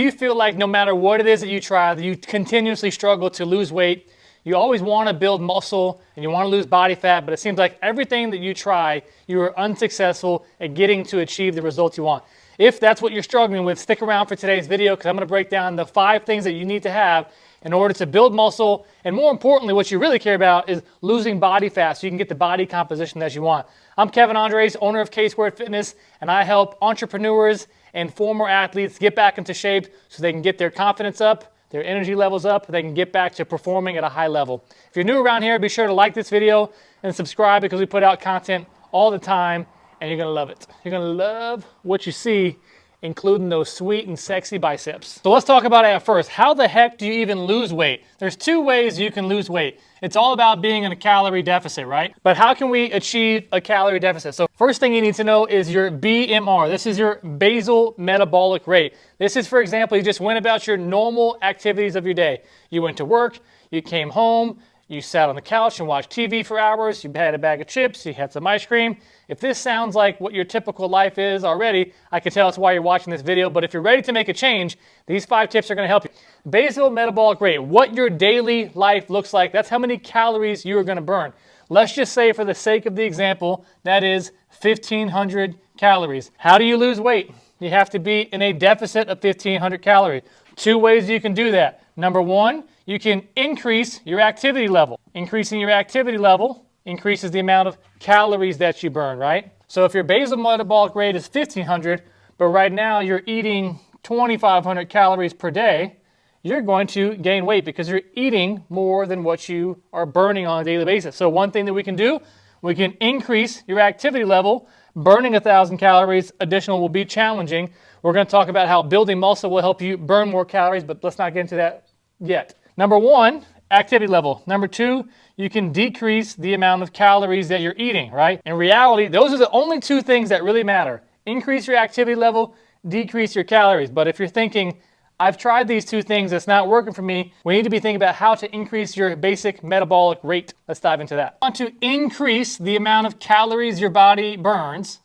You feel like no matter what it is that you try, that you continuously struggle to lose weight. You always want to build muscle and you want to lose body fat, but it seems like everything that you try, you are unsuccessful at getting to achieve the results you want. If that's what you're struggling with, stick around for today's video because I'm going to break down the 5 things that you need to have in order to build muscle, and more importantly, what you really care about is losing body fat so you can get the body composition that you want. I'm Kevin Andres, owner of K-Squared Fitness, and I help entrepreneurs and former athletes get back into shape so they can get their confidence up, their energy levels up, they can get back to performing at a high level. If you're new around here, be sure to like this video and subscribe because we put out content all the time and you're gonna love it. You're gonna love what you see, including those sweet and sexy biceps. So let's talk about it at first. How the heck do you even lose weight? There's 2 ways you can lose weight. It's all about being in a calorie deficit, right? But how can we achieve a calorie deficit? So first thing you need to know is your BMR. This is your basal metabolic rate. This is, for example, you just went about your normal activities of your day. You went to work, you came home, you sat on the couch and watched TV for hours, you had a bag of chips, you had some ice cream. If this sounds like what your typical life is already, I can tell it's why you're watching this video, but if you're ready to make a change, these 5 tips are gonna help you. Basal metabolic rate, what your daily life looks like, that's how many calories you are gonna burn. Let's just say for the sake of the example, that is 1,500 calories. How do you lose weight? You have to be in a deficit of 1,500 calories. 2 ways you can do that. Number 1, you can increase your activity level. Increasing your activity level increases the amount of calories that you burn, right? So if your basal metabolic rate is 1,500, but right now you're eating 2,500 calories per day, you're going to gain weight because you're eating more than what you are burning on a daily basis. So one thing that we can do, we can increase your activity level. Burning 1,000 calories additional will be challenging. We're going to talk about how building muscle will help you burn more calories, but let's not get into that yet. Number 1, activity level. Number 2, you can decrease the amount of calories that you're eating, right? In reality, those are the only 2 things that really matter. Increase your activity level, decrease your calories. But if you're thinking, I've tried these 2 things, it's not working for me, we need to be thinking about how to increase your basic metabolic rate. Let's dive into that. I want to increase the amount of calories your body burns,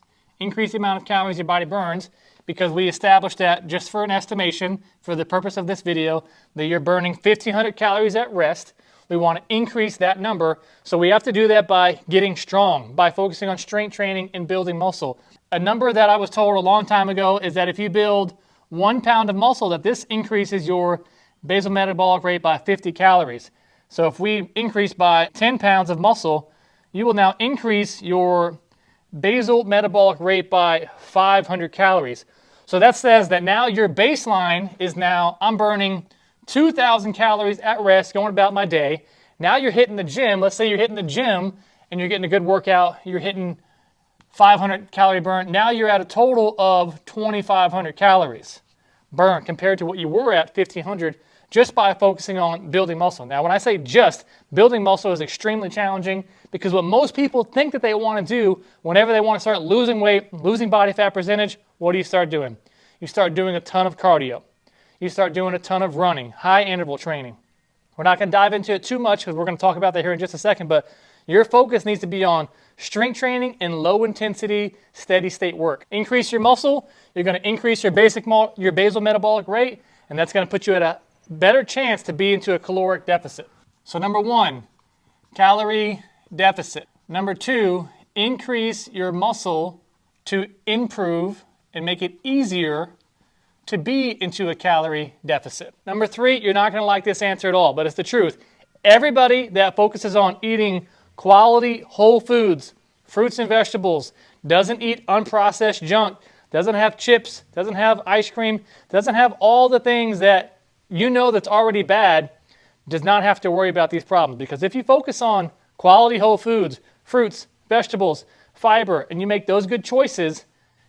because we established that, just for an estimation, for the purpose of this video, that you're burning 1,500 calories at rest. We want to increase that number, so we have to do that by getting strong, by focusing on strength training and building muscle. A number that I was told a long time ago is that if you build 1 pound of muscle, that this increases your basal metabolic rate by 50 calories. So if we increase by 10 pounds of muscle, you will now increase your basal metabolic rate by 500 calories. So that says that now your baseline is now, I'm burning 2,000 calories at rest going about my day. Now you're hitting the gym. Let's say you're hitting the gym and you're getting a good workout. You're hitting 500 calorie burn. Now you're at a total of 2,500 calories burn compared to what you were at 1,500 just by focusing on building muscle. Now, when I say just, building muscle is extremely challenging because what most people think that they want to do whenever they want to start losing weight, losing body fat percentage, what do you start doing? You start doing a ton of cardio. You start doing a ton of running, high interval training. We're not going to dive into it too much because we're going to talk about that here in just a second, but your focus needs to be on strength training and low intensity, steady state work. Increase your muscle, you're going to increase your basal metabolic rate, and that's going to put you at a better chance to be into a caloric deficit. So number 1, calorie deficit. Number 2, increase your muscle to improve and make it easier to be into a calorie deficit. Number 3, you're not going to like this answer at all, but it's the truth. Everybody that focuses on eating quality whole foods, fruits and vegetables, doesn't eat unprocessed junk, doesn't have chips, doesn't have ice cream, doesn't have all the things that you know that's already bad, does not have to worry about these problems. Because if you focus on quality whole foods, fruits, vegetables, fiber, and you make those good choices,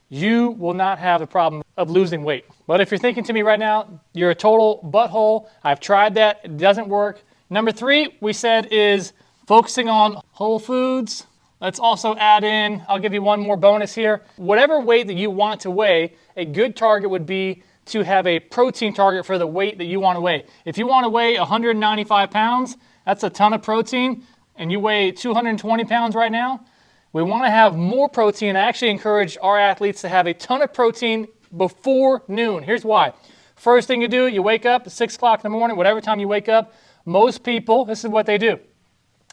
you will not have the problem of losing weight. But if you're thinking to me right now, you're a total butthole, I've tried that, it doesn't work. Number 3, we said, is focusing on whole foods. Let's also add in, I'll give you one more bonus here. Whatever weight that you want to weigh, a good target would be to have a protein target for the weight that you want to weigh. If you want to weigh 195 pounds, that's a ton of protein, and you weigh 220 pounds right now, we want to have more protein. I actually encourage our athletes to have a ton of protein before noon. Here's why. First thing you do, you wake up at 6 o'clock in the morning, whatever time you wake up. Most people, this is what they do.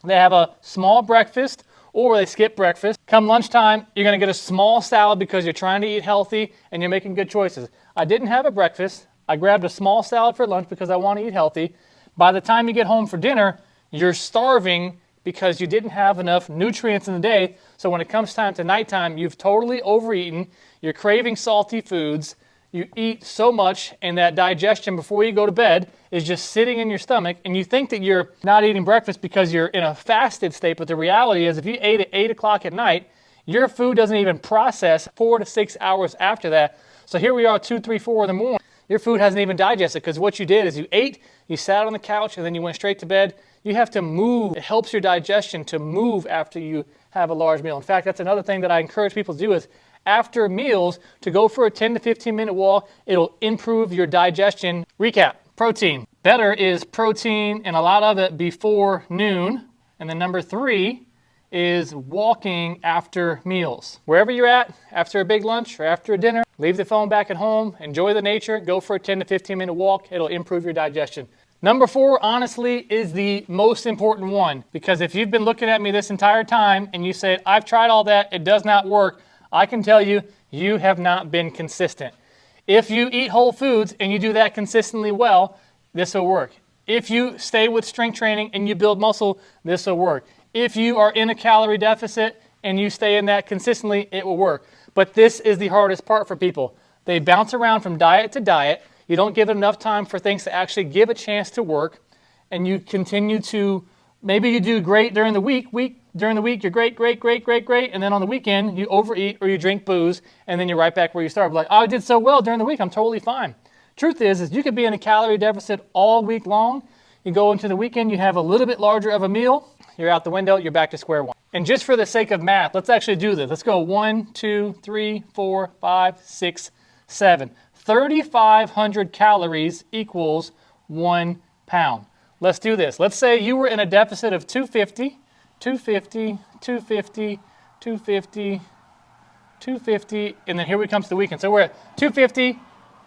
They have a small breakfast or they skip breakfast. Come lunchtime, you're going to get a small salad because you're trying to eat healthy and you're making good choices. I didn't have a breakfast. I grabbed a small salad for lunch because I want to eat healthy. By the time you get home for dinner, you're starving because you didn't have enough nutrients in the day. So when it comes time to nighttime, you've totally overeaten. You're craving salty foods. You eat so much, and that digestion before you go to bed is just sitting in your stomach, and you think that you're not eating breakfast because you're in a fasted state, but the reality is if you ate at 8 o'clock at night, your food doesn't even process 4 to 6 hours after that. So here we are 2, 3, 4 in the morning. Your food hasn't even digested because what you did is you ate, you sat on the couch, and then you went straight to bed. You have to move. It helps your digestion to move after you have a large meal. In fact, that's another thing that I encourage people to do is after meals to go for a 10 to 15 minute walk. It'll improve your digestion. Recap, protein. Better is protein and a lot of it before noon. And then number 3 is walking after meals. Wherever you're at, after a big lunch or after a dinner, leave the phone back at home, enjoy the nature, go for a 10 to 15 minute walk. It'll improve your digestion. Number 4, honestly, is the most important one, because if you've been looking at me this entire time and you say, I've tried all that, it does not work, I can tell you, you have not been consistent. If you eat whole foods and you do that consistently well, this will work. If you stay with strength training and you build muscle, this will work. If you are in a calorie deficit and you stay in that consistently, it will work. But this is the hardest part for people. They bounce around from diet to diet. You don't give it enough time for things to actually give a chance to work, and you continue to, maybe you do great during the week, during the week you're great, and then on the weekend you overeat or you drink booze, and then you're right back where you started. Like, oh, I did so well during the week, I'm totally fine. Truth is you could be in a calorie deficit all week long. You go into the weekend, you have a little bit larger of a meal, you're out the window, you're back to square one. And just for the sake of math, let's actually do this. Let's go 1, 2, 3, 4, 5, 6, 7. 3,500 calories equals 1 pound. Let's do this. Let's say you were in a deficit of 250, 250, 250, 250, 250, and then here we come to the weekend. So we're at 250,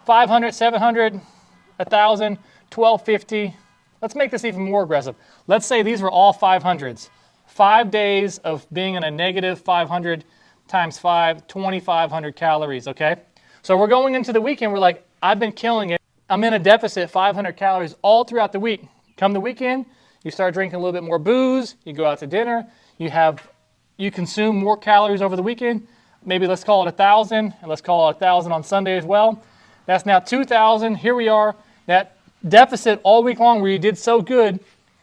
500, 700, 1,000, 1,250. Let's make this even more aggressive. Let's say these were all 500s. 5 days of being in a negative 500 times 5, 2,500 calories, okay? So we're going into the weekend, we're like, I've been killing it. I'm in a deficit, 500 calories all throughout the week. Come the weekend, you start drinking a little bit more booze, you go out to dinner, you consume more calories over the weekend. Maybe let's call it 1,000, and let's call it 1,000 on Sunday as well. That's now 2,000. Here we are, that deficit all week long where you did so good,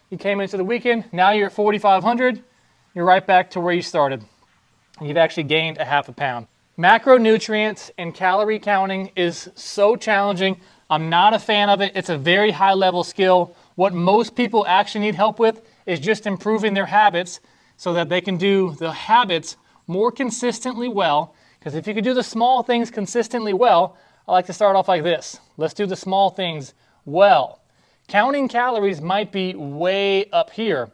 you came into the weekend, now you're at 4,500, you're right back to where you started. You've actually gained a half a pound. Macronutrients and calorie counting is so challenging. I'm not a fan of it. It's a very high level skill. What most people actually need help with is just improving their habits so that they can do the habits more consistently well. Because if you can do the small things consistently well, I like to start off like this. Let's do the small things well. Counting calories might be way up here,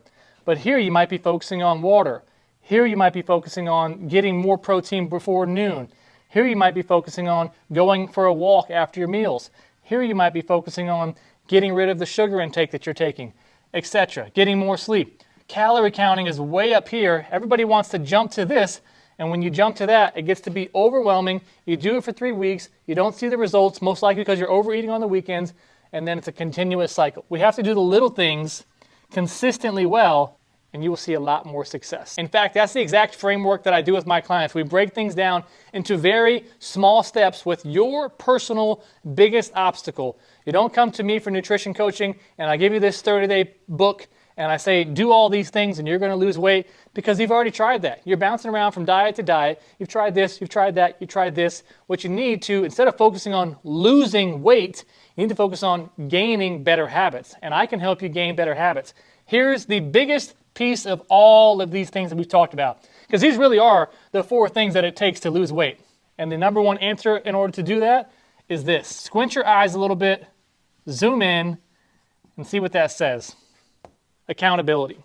but here you might be focusing on water. Here you might be focusing on getting more protein before noon. Here you might be focusing on going for a walk after your meals. Here you might be focusing on getting rid of the sugar intake that you're taking, etc. Getting more sleep. Calorie counting is way up here. Everybody wants to jump to this, and when you jump to that, it gets to be overwhelming. You do it for 3 weeks, you don't see the results, most likely because you're overeating on the weekends, and then it's a continuous cycle. We have to do the little things consistently well, and you will see a lot more success. In fact, that's the exact framework that I do with my clients. We break things down into very small steps with your personal biggest obstacle. You don't come to me for nutrition coaching and I give you this 30-day book and I say, do all these things and you're gonna lose weight, because you've already tried that. You're bouncing around from diet to diet. You've tried this, you've tried that, you tried this. What you need to, instead of focusing on losing weight, you need to focus on gaining better habits. And I can help you gain better habits. Here's the biggest piece of all of these things that we've talked about, because these really are the 4 things that it takes to lose weight. And the number 1 answer in order to do that is this. Squint your eyes a little bit, zoom in, and see what that says. Accountability.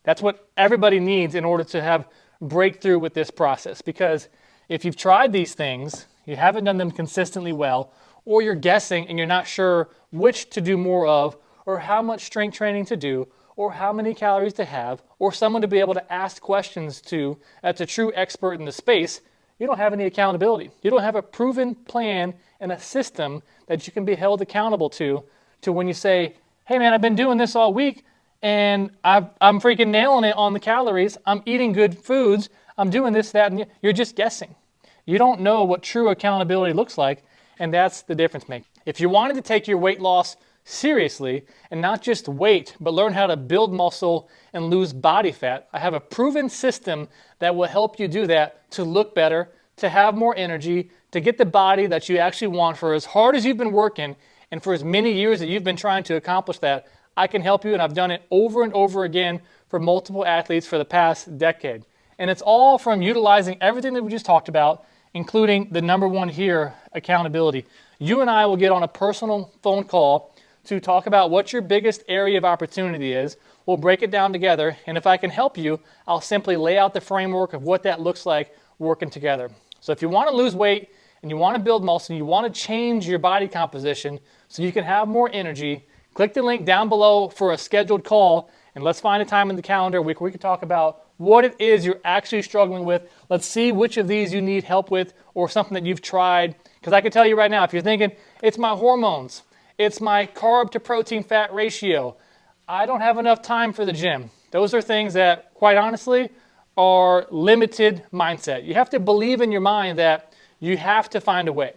That's what everybody needs in order to have breakthrough with this process, because if you've tried these things, you haven't done them consistently well, or you're guessing and you're not sure which to do more of, or how much strength training to do, or how many calories to have, or someone to be able to ask questions to that's a true expert in the space, you don't have any accountability. You don't have a proven plan and a system that you can be held accountable to when you say, hey man, I've been doing this all week and I'm freaking nailing it on the calories. I'm eating good foods. I'm doing this, that, and you're just guessing. You don't know what true accountability looks like, and that's the difference maker. If you wanted to take your weight loss seriously and not just weight, but learn how to build muscle and lose body fat, I have a proven system that will help you do that, to look better, to have more energy, to get the body that you actually want for as hard as you've been working and for as many years that you've been trying to accomplish that. I can help you, and I've done it over and over again for multiple athletes for the past decade. And it's all from utilizing everything that we just talked about, including the number one here, accountability. You and I will get on a personal phone call to talk about what your biggest area of opportunity is. We'll break it down together, and if I can help you, I'll simply lay out the framework of what that looks like working together. So if you want to lose weight and you want to build muscle and you want to change your body composition so you can have more energy, click the link down below for a scheduled call, and let's find a time in the calendar where we can talk about what it is you're actually struggling with. Let's see which of these you need help with, or something that you've tried. Because I can tell you right now, if you're thinking, it's my hormones, it's my carb to protein fat ratio, I don't have enough time for the gym. Those are things that, quite honestly, are limited mindset. You have to believe in your mind that you have to find a way.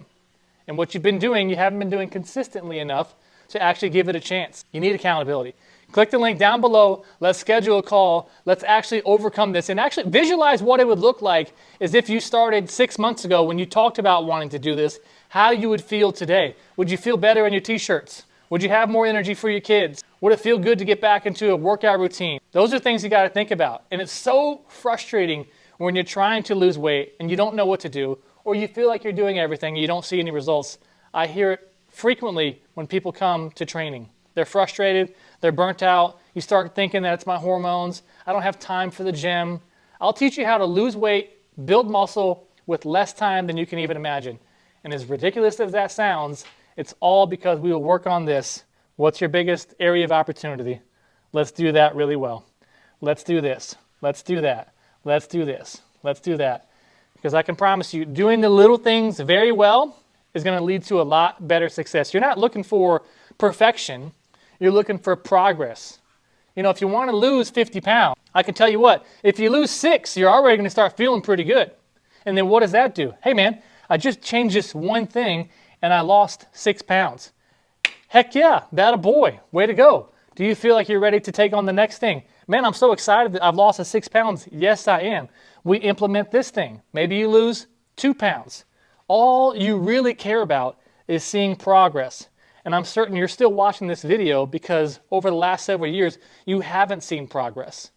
And what you've been doing, you haven't been doing consistently enough to actually give it a chance. You need accountability. Click the link down below. Let's schedule a call. Let's actually overcome this and actually visualize what it would look like as if you started 6 months ago when you talked about wanting to do this, how you would feel today. Would you feel better in your t-shirts? Would you have more energy for your kids? Would it feel good to get back into a workout routine? Those are things you got to think about. And it's so frustrating when you're trying to lose weight and you don't know what to do, or you feel like you're doing everything and you don't see any results. I hear it frequently when people come to training. They're frustrated, they're burnt out, you start thinking that it's my hormones, I don't have time for the gym. I'll teach you how to lose weight, build muscle with less time than you can even imagine. And as ridiculous as that sounds, it's all because we will work on this. What's your biggest area of opportunity? Let's do that really well. Let's do this. Let's do that. Let's do this. Let's do that. Because I can promise you, doing the little things very well is going to lead to a lot better success. You're not looking for perfection. You're looking for progress. You know, if you want to lose 50 pounds, I can tell you what, if you lose 6, you're already going to start feeling pretty good. And then what does that do? Hey man, I just changed this one thing and I lost 6 pounds. Heck yeah, that a boy, way to go. Do you feel like you're ready to take on the next thing? Man, I'm so excited that I've lost the 6 pounds. Yes, I am. We implement this thing. Maybe you lose 2 pounds. All you really care about is seeing progress. And I'm certain you're still watching this video because over the last several years, you haven't seen progress.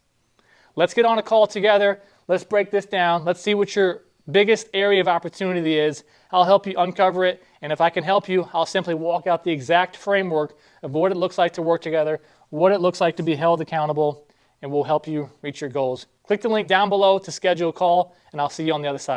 Let's get on a call together. Let's break this down. Let's see what your biggest area of opportunity is. I'll help you uncover it. And if I can help you, I'll simply walk out the exact framework of what it looks like to work together, what it looks like to be held accountable, and we'll help you reach your goals. Click the link down below to schedule a call, and I'll see you on the other side.